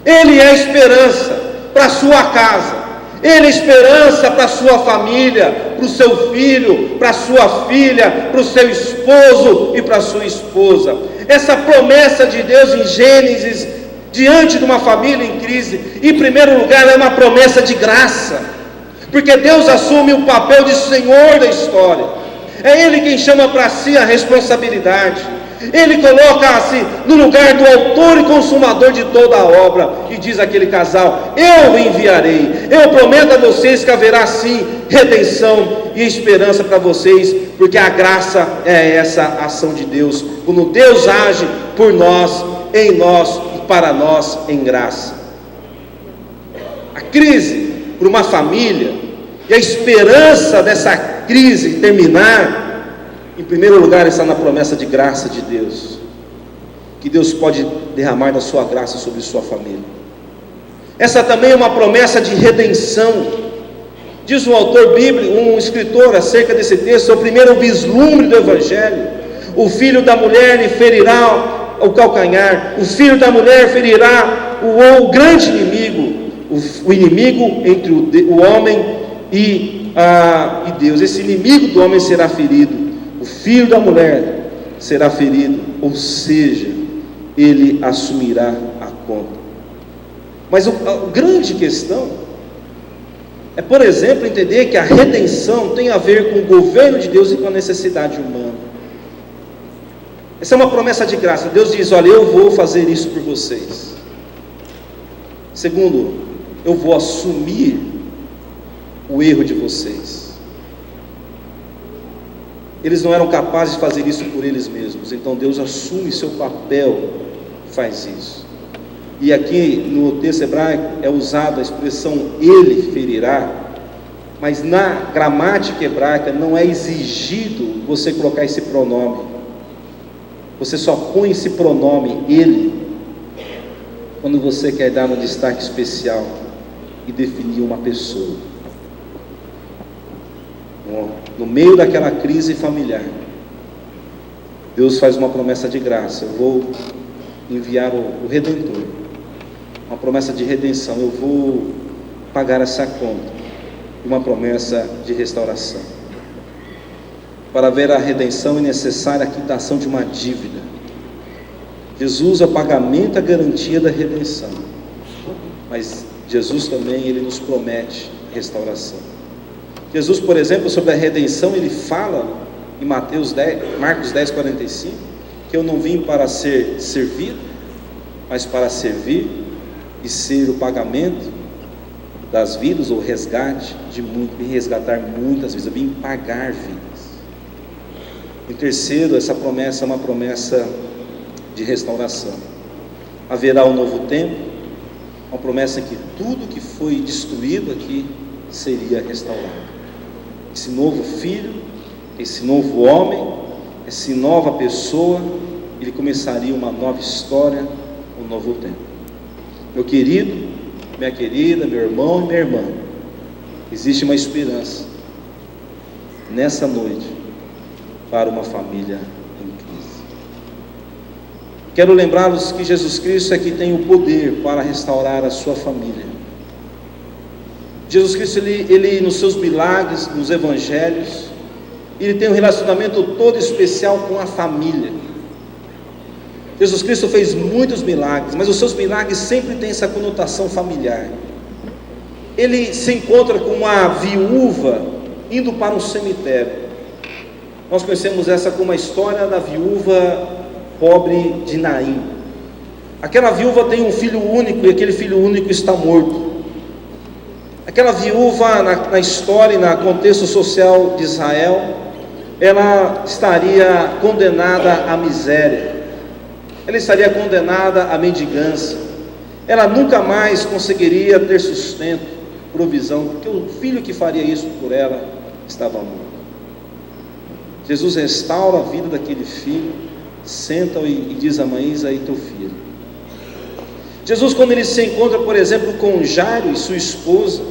Ele é esperança para a sua casa, Ele é esperança para a sua família, para o seu filho, para a sua filha, para o seu esposo e para a sua esposa. Essa promessa de Deus em Gênesis, diante de uma família em crise, em primeiro lugar é uma promessa de graça, porque Deus assume o papel de Senhor da história, é Ele quem chama para si a responsabilidade, Ele coloca-se no lugar do autor e consumador de toda a obra, e diz àquele casal: eu o enviarei, eu prometo a vocês que haverá sim redenção e esperança para vocês, porque a graça é essa ação de Deus, quando Deus age por nós, em nós e para nós em graça. A crise para uma família, e a esperança dessa crise terminar, em primeiro lugar está na promessa de graça de Deus, que Deus pode derramar da sua graça sobre sua família. Essa também é uma promessa de redenção. Diz um autor bíblico, um escritor, acerca desse texto, é o primeiro vislumbre do Evangelho: o filho da mulher lhe ferirá o calcanhar, o filho da mulher ferirá o grande inimigo, o inimigo entre o homem e Deus. Esse inimigo do homem será ferido, o filho da mulher será ferido, ou seja, ele assumirá a conta. Mas a grande questão é, por exemplo, entender que a redenção tem a ver com o governo de Deus e com a necessidade humana. Essa é uma promessa de graça. Deus diz: olha, eu vou fazer isso por vocês. Segundo, eu vou assumir o erro de vocês. Eles não eram capazes de fazer isso por eles mesmos, então Deus assume seu papel e faz isso. E aqui no texto hebraico é usada a expressão ele ferirá, mas na gramática hebraica não é exigido você colocar esse pronome. Você só põe esse pronome ele quando você quer dar um destaque especial e definir uma pessoa. No meio daquela crise familiar, Deus faz uma promessa de graça: eu vou enviar o Redentor, uma promessa de redenção, eu vou pagar essa conta, uma promessa de restauração. Para ver a redenção é necessária a quitação de uma dívida. Jesus é o pagamento, a garantia da redenção, mas Jesus também, Ele nos promete restauração. Jesus, por exemplo, sobre a redenção, Ele fala em Marcos 10:45, que eu não vim para ser servido, mas para servir e ser o pagamento das vidas, ou resgate de muito, vim resgatar muitas vidas, eu vim pagar vidas. Em terceiro, essa promessa é uma promessa de restauração. Haverá um novo tempo, uma promessa que tudo que foi destruído aqui seria restaurado. Esse novo filho, esse novo homem, essa nova pessoa, ele começaria uma nova história, um novo tempo. Meu querido, minha querida, meu irmão e minha irmã, existe uma esperança nessa noite para uma família em crise. Quero lembrá-los que Jesus Cristo é que tem o poder para restaurar a sua família. Jesus Cristo, ele nos seus milagres, nos evangelhos, ele tem um relacionamento todo especial com a família. Jesus Cristo fez muitos milagres, mas os seus milagres sempre têm essa conotação familiar. Ele se encontra com uma viúva indo para um cemitério. Nós conhecemos essa como a história da viúva pobre de Naim. Aquela viúva tem um filho único, e aquele filho único está morto. Aquela viúva, na história e no contexto social de Israel, ela estaria condenada à miséria, ela estaria condenada à mendigância, ela nunca mais conseguiria ter sustento, provisão, porque o filho que faria isso por ela estava morto. Jesus restaura a vida daquele filho, senta e diz à mãe: eis aí teu filho. Jesus, quando ele se encontra, por exemplo, com Jairo e sua esposa,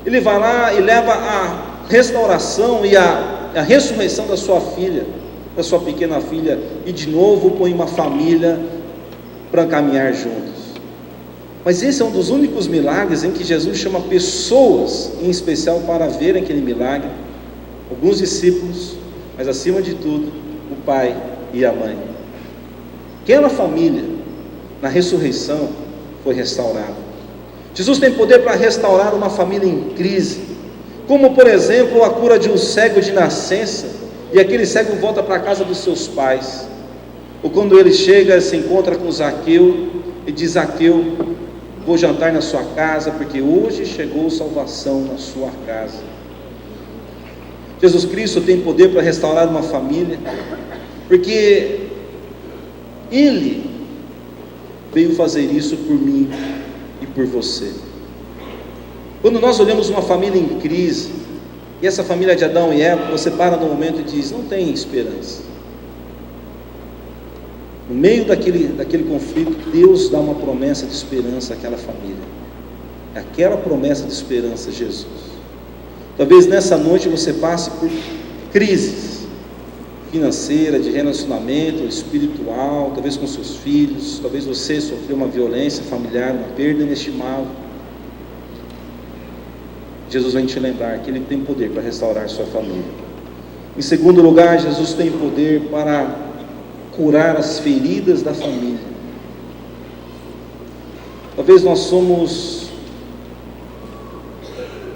ele vai lá e leva a restauração e a ressurreição da sua filha, da sua pequena filha, e de novo põe uma família para caminhar juntos. Mas esse é um dos únicos milagres em que Jesus chama pessoas em especial para verem aquele milagre, alguns discípulos, mas acima de tudo, o pai e a mãe. Aquela família, na ressurreição, foi restaurada. Jesus tem poder para restaurar uma família em crise, como por exemplo a cura de um cego de nascença, e aquele cego volta para a casa dos seus pais, ou quando ele chega, se encontra com Zaqueu, e diz: Zaqueu, vou jantar na sua casa, porque hoje chegou salvação na sua casa. Jesus Cristo tem poder para restaurar uma família, porque Ele veio fazer isso por mim e por você. Quando nós olhamos uma família em crise, e essa família de Adão e Eva, você para no momento e diz: não tem esperança. No meio daquele conflito, Deus dá uma promessa de esperança àquela família. Aquela promessa de esperança é Jesus. Talvez nessa noite você passe por crises financeira, de relacionamento, espiritual, talvez com seus filhos, talvez você sofreu uma violência familiar, uma perda inestimável. Jesus vem te lembrar que Ele tem poder para restaurar sua família. Em segundo lugar, Jesus tem poder para curar as feridas da família. Talvez nós somos,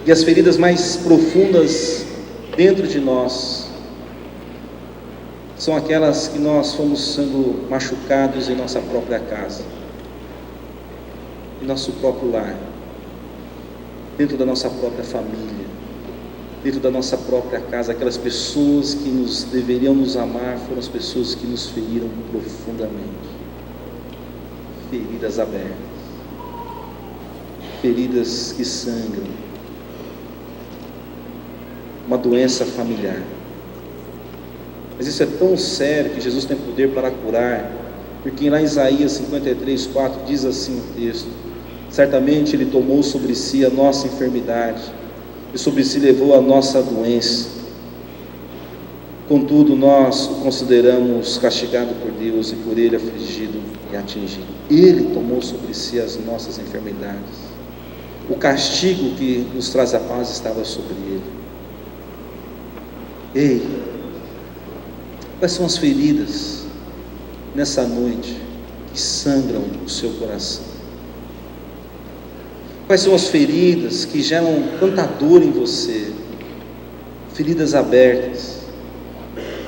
e as feridas mais profundas dentro de nós são aquelas que nós fomos sendo machucados em nossa própria casa, em nosso próprio lar, dentro da nossa própria família, dentro da nossa própria casa. Aquelas pessoas que deveriam nos amar foram as pessoas que nos feriram profundamente. Feridas abertas, feridas que sangram, uma doença familiar. Mas isso é tão sério que Jesus tem poder para curar, porque lá em Isaías 53:4 diz assim o texto: certamente Ele tomou sobre si a nossa enfermidade, e sobre si levou a nossa doença. Contudo, nós o consideramos castigado por Deus, e por Ele afligido e atingido. Ele tomou sobre si as nossas enfermidades. O castigo que nos traz a paz estava sobre Ele. Ei, quais são as feridas nessa noite que sangram o seu coração? Quais são as feridas que geram tanta dor em você? Feridas abertas,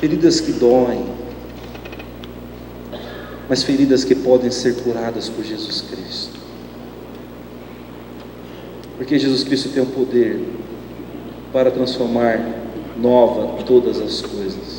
feridas que doem, mas feridas que podem ser curadas por Jesus Cristo. Porque Jesus Cristo tem o poder para transformar nova todas as coisas.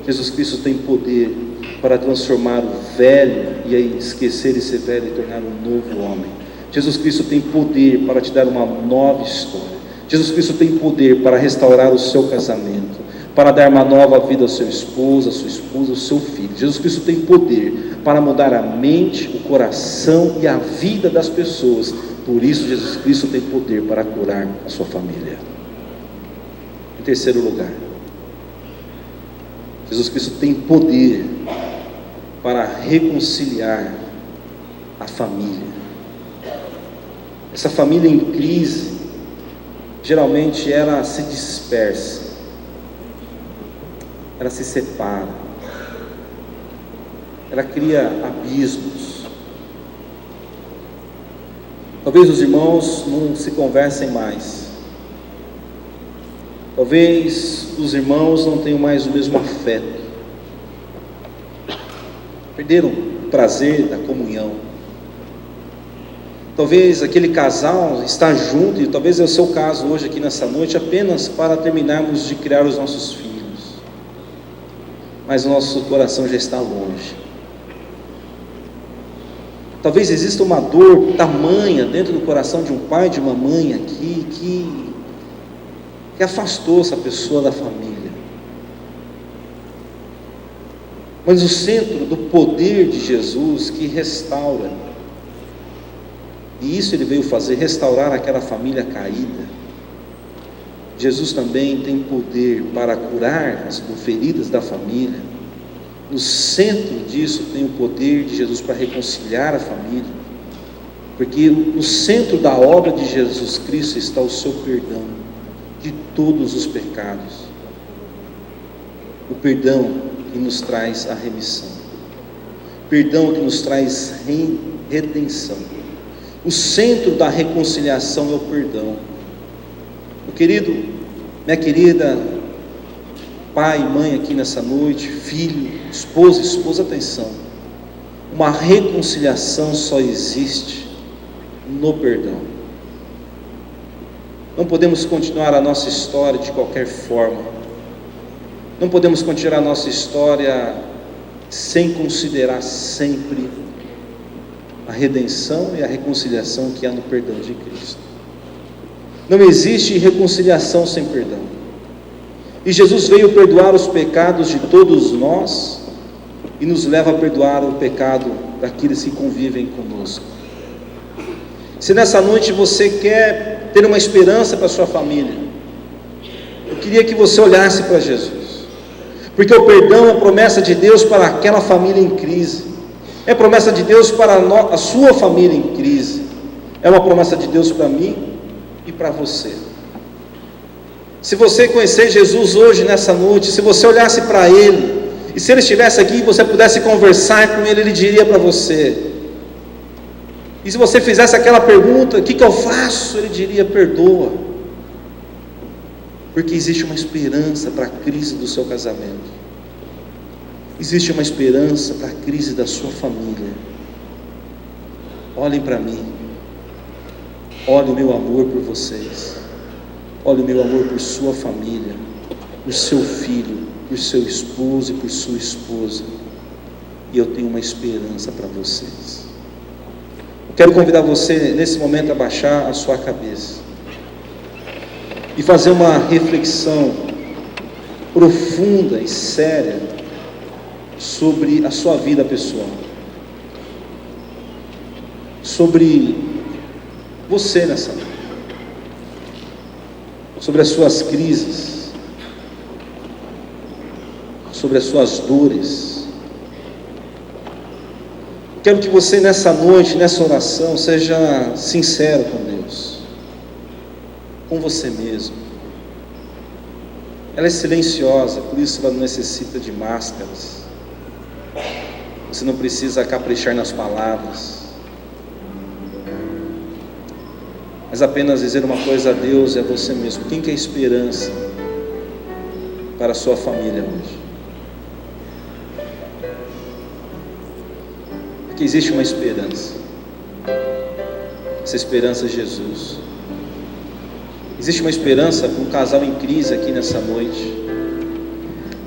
Jesus Cristo tem poder para transformar o velho e aí esquecer esse velho e tornar um novo homem. Jesus Cristo tem poder para te dar uma nova história. Jesus Cristo tem poder para restaurar o seu casamento, para dar uma nova vida ao seu esposo, à sua esposa, ao seu filho. Jesus Cristo tem poder para mudar a mente, o coração e a vida das pessoas. Por isso, Jesus Cristo tem poder para curar a sua família. Em terceiro lugar, Jesus Cristo tem poder para reconciliar a família. Essa família em crise, geralmente ela se dispersa, ela se separa, ela cria abismos. Talvez os irmãos não se conversem mais, talvez os irmãos não tenham mais o mesmo afeto, perderam o prazer da comunhão. Talvez aquele casal está junto, e talvez é o seu caso hoje aqui nessa noite, apenas para terminarmos de criar os nossos filhos, mas o nosso coração já está longe. Talvez exista uma dor tamanha dentro do coração de um pai e de uma mãe aqui, que que afastou essa pessoa da família. Mas o centro do poder de Jesus que restaura, e isso ele veio fazer, restaurar aquela família caída. Jesus também tem poder para curar as feridas da família. No centro disso tem o poder de Jesus para reconciliar a família, porque no centro da obra de Jesus Cristo está o seu perdão de todos os pecados, o perdão que nos traz a remissão, perdão que nos traz redenção. O centro da reconciliação é o perdão. Meu querido, minha querida, pai e mãe aqui nessa noite, filho, esposa, atenção. Uma reconciliação só existe no perdão. Não podemos continuar a nossa história de qualquer forma. Não podemos continuar a nossa história sem considerar sempre a redenção e a reconciliação que há no perdão de Cristo. Não existe reconciliação sem perdão. E Jesus veio perdoar os pecados de todos nós e nos leva a perdoar o pecado daqueles que convivem conosco. Se nessa noite você quer ter uma esperança para a sua família, eu queria que você olhasse para Jesus. Porque o perdão é promessa de Deus para aquela família em crise, é promessa de Deus para a sua família em crise, é uma promessa de Deus para mim e para você. Se você conhecer Jesus hoje, nessa noite, se você olhasse para Ele, e se Ele estivesse aqui e você pudesse conversar com Ele, Ele diria para você, e se você fizesse aquela pergunta, o que eu faço? Ele diria, perdoa. Porque existe uma esperança para a crise do seu casamento, existe uma esperança para a crise da sua família. Olhem para mim, olhe o meu amor por vocês, olhe o meu amor por sua família, por seu filho, por seu esposo e por sua esposa, e eu tenho uma esperança para vocês. Eu quero convidar você nesse momento a baixar a sua cabeça e fazer uma reflexão profunda e séria sobre a sua vida pessoal, sobre você nessa noite, sobre as suas crises, sobre as suas dores. Quero que você nessa noite, nessa oração, seja sincero com Deus, com você mesmo. Ela é silenciosa, por isso ela não necessita de máscaras. Você não precisa caprichar nas palavras, mas apenas dizer uma coisa a Deus e a você mesmo. Quem quer esperança para a sua família hoje? Porque existe uma esperança. Essa esperança é Jesus. Existe uma esperança para um casal em crise aqui nessa noite.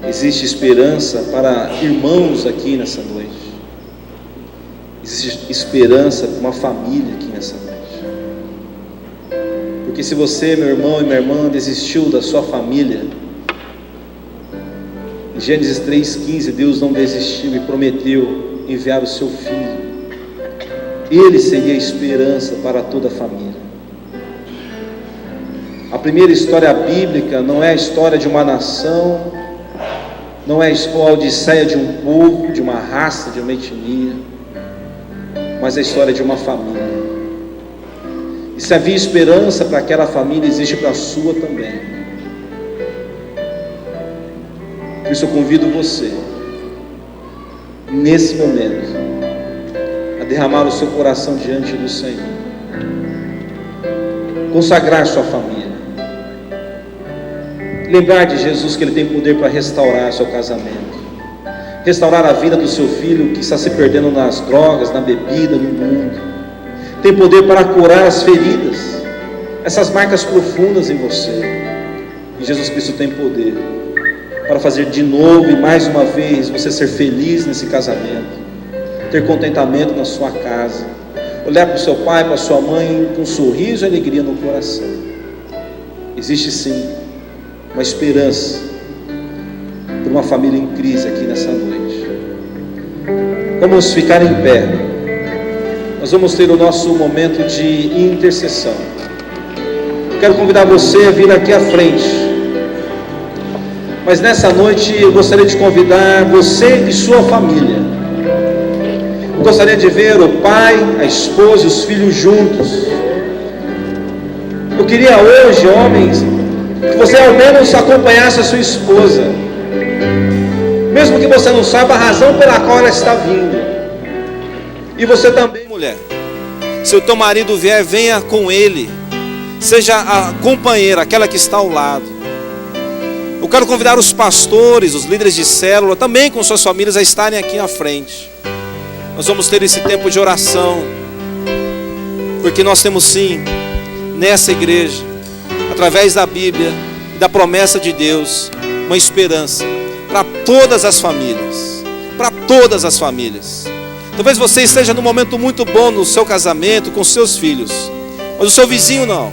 Existe esperança para irmãos aqui nessa noite. Existe esperança para uma família aqui nessa noite. Porque se você, meu irmão e minha irmã, desistiu da sua família, em Gênesis 3,15, Deus não desistiu e prometeu enviar o seu Filho. Ele seria a esperança para toda a família. A primeira história bíblica não é a história de uma nação, não é a odisseia de um povo, de uma raça, de uma etnia, mas a história de uma família. E se havia esperança para aquela família, existe para a sua também. Por isso eu convido você, nesse momento, a derramar o seu coração diante do Senhor, consagrar sua família, lembrar de Jesus que Ele tem poder para restaurar seu casamento, restaurar a vida do seu filho que está se perdendo nas drogas, na bebida, no mundo. Tem poder para curar as feridas, essas marcas profundas em você. E Jesus Cristo tem poder para fazer de novo e mais uma vez você ser feliz nesse casamento, ter contentamento na sua casa, olhar para o seu pai, para a sua mãe com um sorriso e alegria no coração. Existe sim uma esperança para uma família em crise aqui nessa noite. Vamos ficar em pé. Nós vamos ter o nosso momento de intercessão. Quero convidar você a vir aqui à frente. Mas nessa noite eu gostaria de convidar você e sua família. Eu gostaria de ver o pai, a esposa e os filhos juntos. Eu queria hoje, homens, que você ao menos acompanhasse a sua esposa, mesmo que você não saiba a razão pela qual ela está vindo. E você também, mulher, se o teu marido vier, venha com ele. Seja a companheira, aquela que está ao lado. Eu quero convidar os pastores, os líderes de célula, também com suas famílias, a estarem aqui à frente. Nós vamos ter esse tempo de oração, porque nós temos sim, nessa igreja, através da Bíblia e da promessa de Deus, uma esperança para todas as famílias. Para todas as famílias. Talvez você esteja num momento muito bom no seu casamento, com seus filhos, mas o seu vizinho não,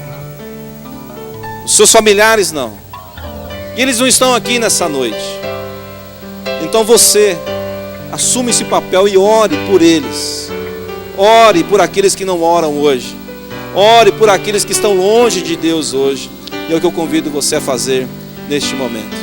os seus familiares não, e eles não estão aqui nessa noite. Então você assuma esse papel e ore por eles. Ore por aqueles que não oram hoje. Ore por aqueles que estão longe de Deus hoje. E é o que eu convido você a fazer neste momento.